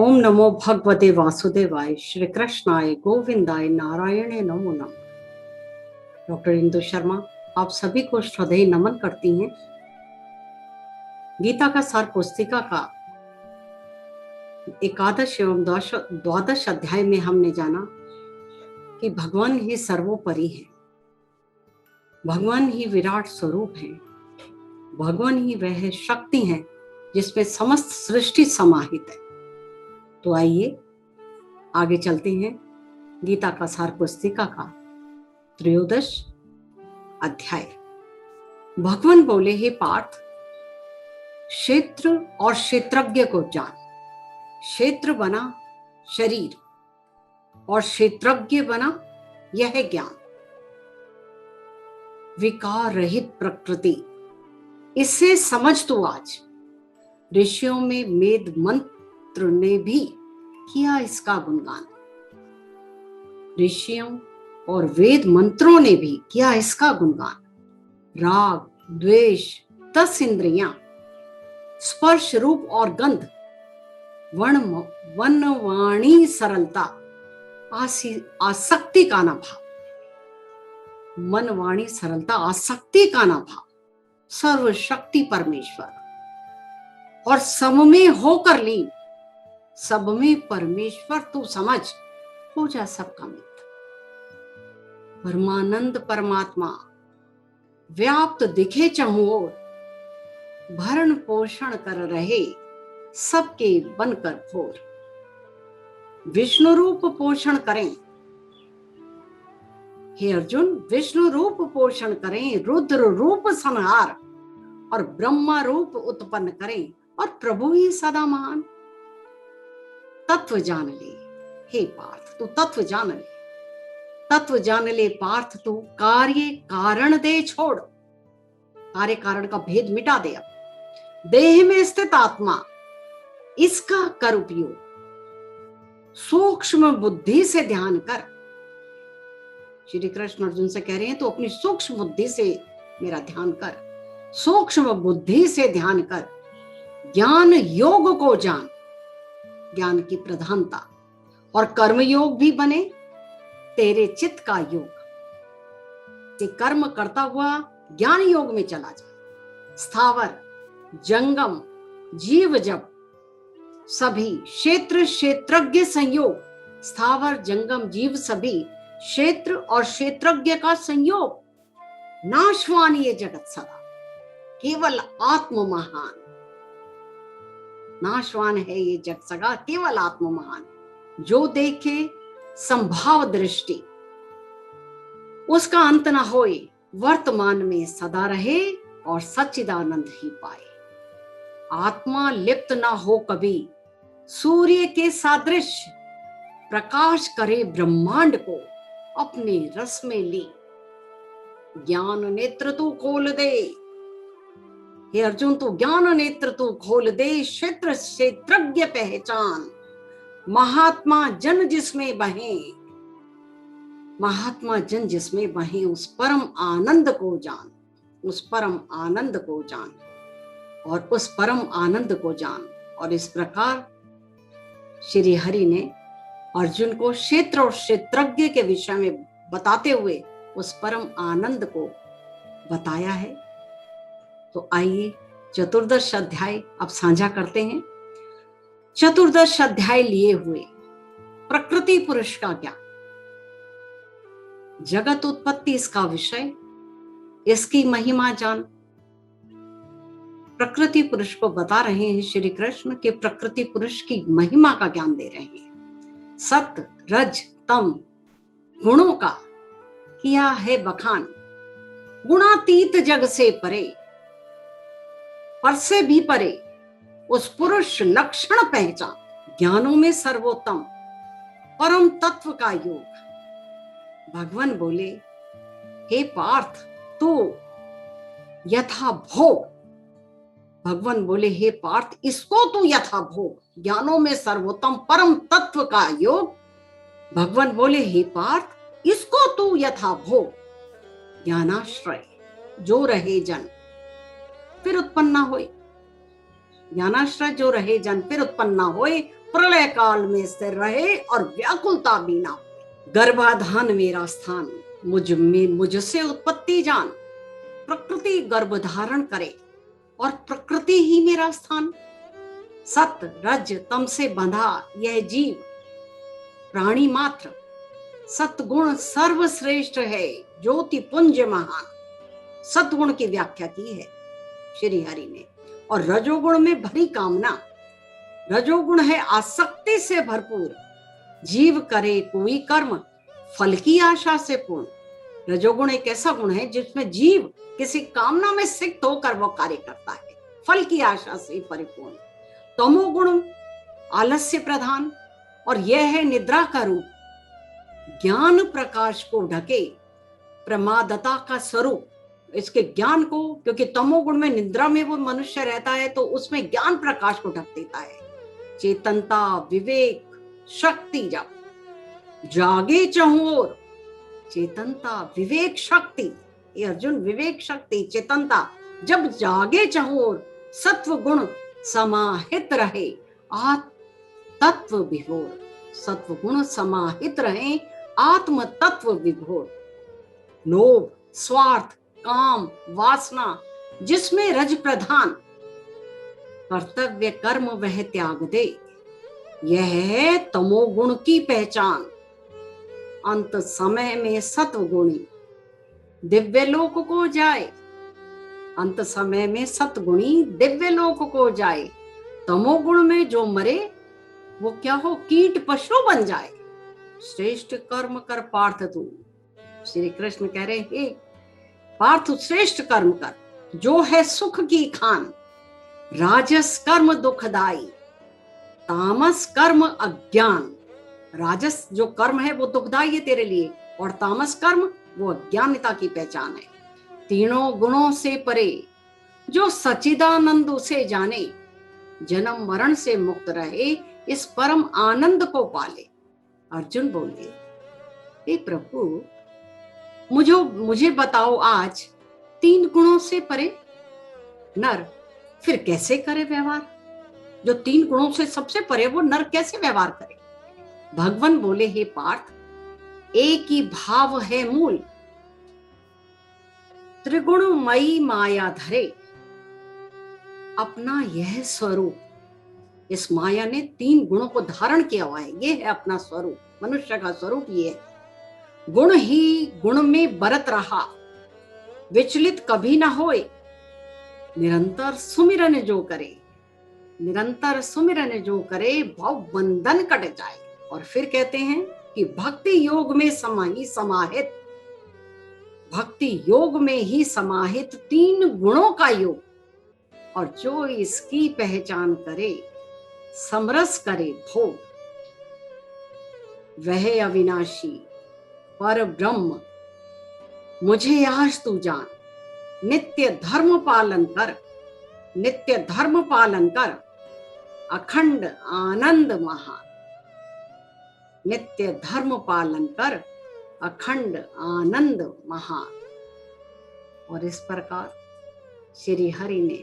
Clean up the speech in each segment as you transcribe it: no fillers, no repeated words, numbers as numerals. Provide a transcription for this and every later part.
ओम नमो भगवते वासुदेवाय, श्री कृष्णाय गोविंदाय, नारायणे नमो नमः। डॉक्टर इंदु शर्मा आप सभी को श्रद्धेय नमन करती हैं। गीता का सार पुस्तिका का एकादश एवं द्वादश अध्याय में हमने जाना कि भगवान ही सर्वोपरि है, भगवान ही विराट स्वरूप है, भगवान ही वह शक्ति है जिसमें समस्त सृष्टि समाहित है। तो आइए आगे चलते हैं गीता का सार पुस्तिका का त्रयोदश अध्याय। भगवान बोले, हे पार्थ, क्षेत्र और क्षेत्रज्ञ को जान। क्षेत्र बना शरीर और क्षेत्रज्ञ बना यह ज्ञान। विकार रहित प्रकृति, इसे समझ तू आज। ऋषियों में वेद मंत्र ने भी किया इसका गुणगान। ऋषियों और वेद मंत्रों ने भी किया इसका गुणगान। राग द्वेष 10 इंद्रियां, स्पर्श रूप और गंध, वन वाणी सरलता, आसक्ति का ना भाव। मन वाणी सरलता, आसक्ति का ना भाव, सर्वशक्ति परमेश्वर और सब में होकर लीन। सब में परमेश्वर तू समझ, हो जा सबका मित्र। परमानंद परमात्मा व्याप्त दिखे चहुं ओर, भरण पोषण कर रहे सबके बनकर भोर। विष्णु रूप पोषण करें, हे अर्जुन, विष्णु रूप पोषण करें, रुद्र रूप संहार और ब्रह्मा रूप उत्पन्न करें, और प्रभु ही सदा महान। तत्व जान ले हे पार्थ, तू तत्व जान ले। तत्व जान ले पार्थ, तू कार्य कारण दे छोड़। कार्य कारण का भेद मिटा दे। अब देह में स्थित आत्मा, इसका कर उपयोग। सूक्ष्म बुद्धि से ध्यान कर। श्री कृष्ण अर्जुन से कह रहे हैं, तो अपनी सूक्ष्म बुद्धि से मेरा ध्यान कर। सूक्ष्म बुद्धि से ध्यान कर। ज्ञान योग को जान, ज्ञान की प्रधानता, और कर्म योग भी बने तेरे चित्त का योग। ते कर्म करता हुआ ज्ञान योग में चला जा। स्थावर जंगम जीव जब सभी, क्षेत्र क्षेत्रज्ञ संयोग। स्थावर जंगम जीव सभी, क्षेत्र और क्षेत्रज्ञ का संयोग। नाशवान ये जगत सदा, केवल आत्म महान। नाशवान है ये जग सगा, केवल आत्म महान। जो देखे संभाव दृष्टि, उसका अंत न होए। वर्तमान में सदा रहे और सच्चिदानंद ही पाए। आत्मा लिप्त ना हो कभी, सूर्य के सादृश प्रकाश करे ब्रह्मांड को अपने रस में ली। ज्ञान नेत्र तू खोल दे, हे अर्जुन, तू ज्ञान नेत्र तू खोल दे। क्षेत्र क्षेत्रज्ञ पहचान, महात्मा जन जिसमें बहे। महात्मा जन जिसमें बहे, उस परम आनंद को जान। उस परम आनंद को जान और उस परम आनंद को जान। और इस प्रकार श्री हरि ने अर्जुन को क्षेत्र और क्षेत्रज्ञ के विषय में बताते हुए उस परम आनंद को बताया है। तो आइए चतुर्दश अध्याय अब साझा करते हैं। चतुर्दश अध्याय लिए हुए प्रकृति पुरुष का ज्ञान, जगत उत्पत्ति इसका विषय, इसकी महिमा जान। प्रकृति पुरुष को बता रहे हैं श्री कृष्ण के प्रकृति पुरुष की महिमा का ज्ञान दे रहे हैं। सत्य रज तम गुणों का किया है बखान। गुणातीत जग से परे, पर से भी परे उस पुरुष लक्षण पहचान। ज्ञानों में सर्वोत्तम परम तत्व का योग। भगवान बोले, हे पार्थ, तू यथा भोग। भगवान बोले, हे पार्थ, इसको तू यथा भोग। ज्ञानों में सर्वोत्तम परम तत्व का योग। भगवान बोले, हे पार्थ, इसको तू यथा भोग। ज्ञानाश्रय जो रहे जन फिर उत्पन्न ना होए। ज्ञानाश्रय जो रहे जन फिर उत्पन्न ना होए, प्रलय काल में स्थिर रहे और व्याकुलता भी ना हो। गर्भाधान मेरा स्थान, मुझसे उत्पत्ति जान, प्रकृति गर्भ धारण करे और प्रकृति ही मेरा स्थान। सत रज तम से बंधा यह जीव प्राणी मात्र, सतगुण सर्वश्रेष्ठ है ज्योति पुंज महान। सतगुण की व्याख्या की है श्री हरि ने। और रजोगुण में भरी कामना, रजोगुण है आसक्ति से भरपूर, जीव करे कोई कर्म फल की आशा से पूर्ण। रजोगुण एक ऐसा गुण है जिसमें जीव किसी कामना में सिक्त होकर वो कार्य करता है, फल की आशा से परिपूर्ण। तमोगुण आलस्य प्रधान, और यह है निद्रा का रूप, ज्ञान प्रकाश को ढके, प्रमादता का स्वरूप। इसके ज्ञान को, क्योंकि तमोगुण में निद्रा में वो मनुष्य रहता है तो उसमें ज्ञान प्रकाश को ढक देता है। चेतनता विवेक शक्ति जब जागे चहुओर, चेतनता विवेक शक्ति, ये अर्जुन विवेक शक्ति चेतनता जब जागे चहुओर, सत्व गुण समाहित रहे आत्म तत्व विभोर। सत्व गुण समाहित रहे आत्म तत्व विभोर। लोभ स्वार्थ काम वासना जिसमें रज प्रधान, कर्तव्य कर्म वह त्याग दे, यह है तमोगुण की पहचान। अंत समय में सत्व गुणी दिव्य लोक को जाए, अंत समय में सतगुणी दिव्य लोक को जाए। तमोगुण में जो मरे वो क्या हो, कीट पशु बन जाए। श्रेष्ठ कर्म कर पार्थ तू, श्री कृष्ण कह रहे हे पार्थ श्रेष्ठ कर्म कर, जो है सुख की खान। राजस कर्म दुखदाई, तामस कर्म अज्ञान। राजस जो कर्म है वो दुखदाई है तेरे लिए, और तामस कर्म वो अज्ञानता की पहचान है। तीनों गुणों से परे जो सच्चिदानंद उसे जाने, जन्म मरण से मुक्त रहे इस परम आनंद को पाले। अर्जुन बोले हे प्रभु मुझे बताओ आज, तीन गुणों से परे नर फिर कैसे करे व्यवहार? जो तीन गुणों से सबसे परे वो नर कैसे व्यवहार करे? भगवान बोले हे पार्थ, एक ही भाव है मूल, त्रिगुणमयी माया धरे अपना यह स्वरूप। इस माया ने तीन गुणों को धारण किया हुआ है, ये है अपना स्वरूप। मनुष्य का स्वरूप ये है। गुण ही गुण में बरत रहा, विचलित कभी ना होए, निरंतर सुमिरन जो करे, निरंतर सुमिरन जो करे भव बंधन कट जाए। और फिर कहते हैं कि भक्ति योग में समाहित, भक्ति योग में ही समाहित तीन गुणों का योग, और जो इसकी पहचान करे समरस करे भोग, वह अविनाशी पर ब्रह्म मुझे आज तू जान। नित्य धर्म पालन कर, नित्य धर्म पालन कर, अखंड आनंद महान। नित्य धर्म पालन कर, अखंड आनंद महान। और इस प्रकार श्री हरि ने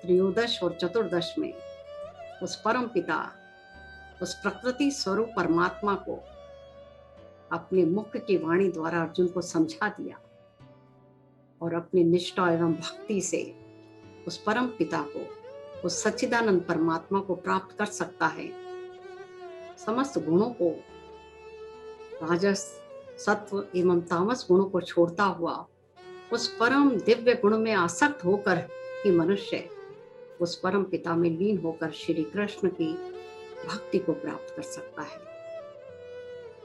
त्रयोदश और चतुर्दश में उस परम पिता, उस प्रकृति स्वरूप परमात्मा को अपने मुख की वाणी द्वारा अर्जुन को समझा दिया, और अपनी निष्ठा एवं भक्ति से उस परम पिता को, उस सच्चिदानंद परमात्मा को प्राप्त कर सकता है। समस्त गुणों को, राजस सत्व एवं तामस गुणों को छोड़ता हुआ उस परम दिव्य गुण में आसक्त होकर ही मनुष्य उस परम पिता में लीन होकर श्री कृष्ण की भक्ति को प्राप्त कर सकता है।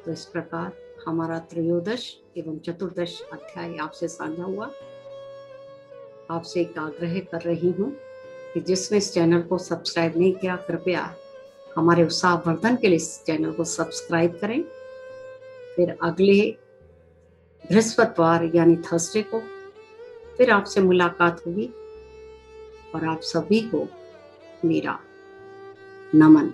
तो इस प्रकार हमारा त्रयोदश एवं चतुर्दश अध्याय आपसे साझा हुआ। आपसे एक आग्रह कर रही हूँ कि जिसने इस चैनल को सब्सक्राइब नहीं किया, कृपया हमारे उत्साहवर्धन के लिए इस चैनल को सब्सक्राइब करें। फिर अगले बृहस्पतिवार यानी थर्सडे को फिर आपसे मुलाकात होगी, और आप सभी को मेरा नमन।